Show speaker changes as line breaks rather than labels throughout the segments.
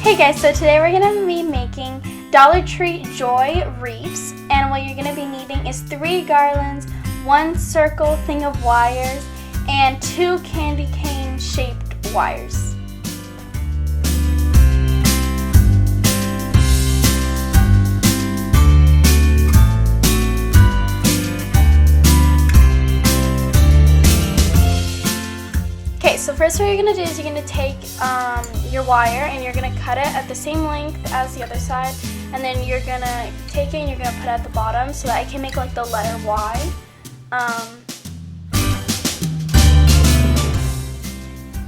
Hey guys, so today we're going to be making Dollar Tree Joy Wreaths, and what you're going to be needing is 3 garlands, 1 circle thing of wires, and 2 candy cane shaped wires. Okay, so first what you're going to do is you're going to take your wire and you're going to cut it at the same length as the other side, and then you're going to take it and you're going to put it at the bottom so that I can make like the letter Y.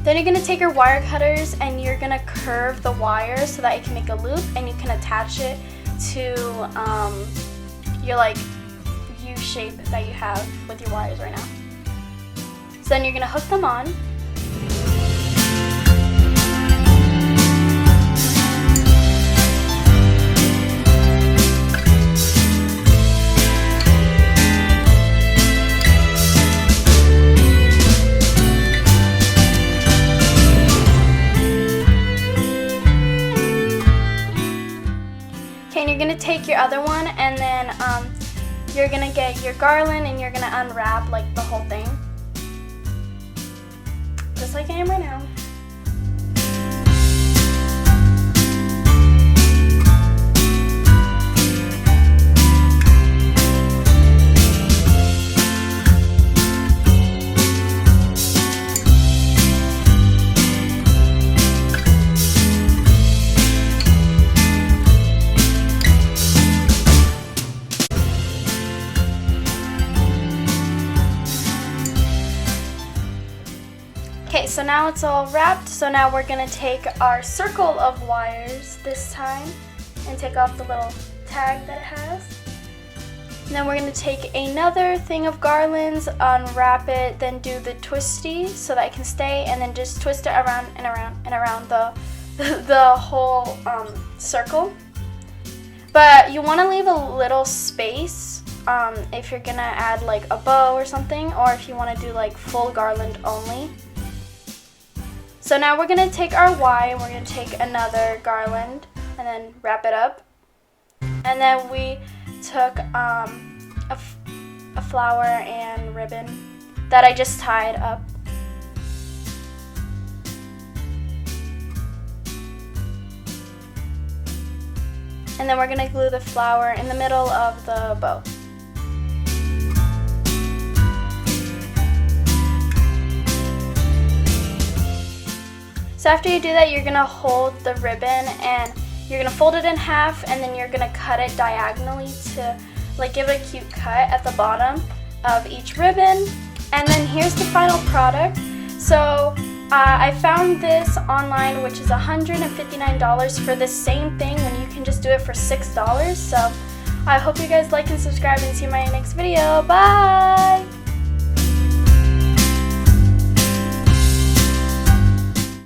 Then you're going to take your wire cutters and you're going to curve the wire so that you can make a loop and you can attach it to your like U shape that you have with your wires right now. So then you're going to hook them on. Okay, and you're going to take your other one and then you're going to get your garland and you're going to unwrap like the whole thing. Just like I am right now. Okay, so now it's all wrapped, so now we're going to take our circle of wires this time and take off the little tag that it has. And then we're going to take another thing of garlands, unwrap it, then do the twisty so that it can stay, and then just twist it around and around and around the whole circle. But you want to leave a little space if you're going to add like a bow or something, or if you want to do like full garland only. So now we're going to take our Y and we're going to take another garland and then wrap it up. And then we took a flower and ribbon that I just tied up. And then we're going to glue the flower in the middle of the bow. So after you do that, you're going to hold the ribbon and you're going to fold it in half, and then you're going to cut it diagonally to like give it a cute cut at the bottom of each ribbon. And then here's the final product. So I found this online, which is $159 for the same thing when you can just do it for $6. So I hope you guys like and subscribe and see my next video. Bye!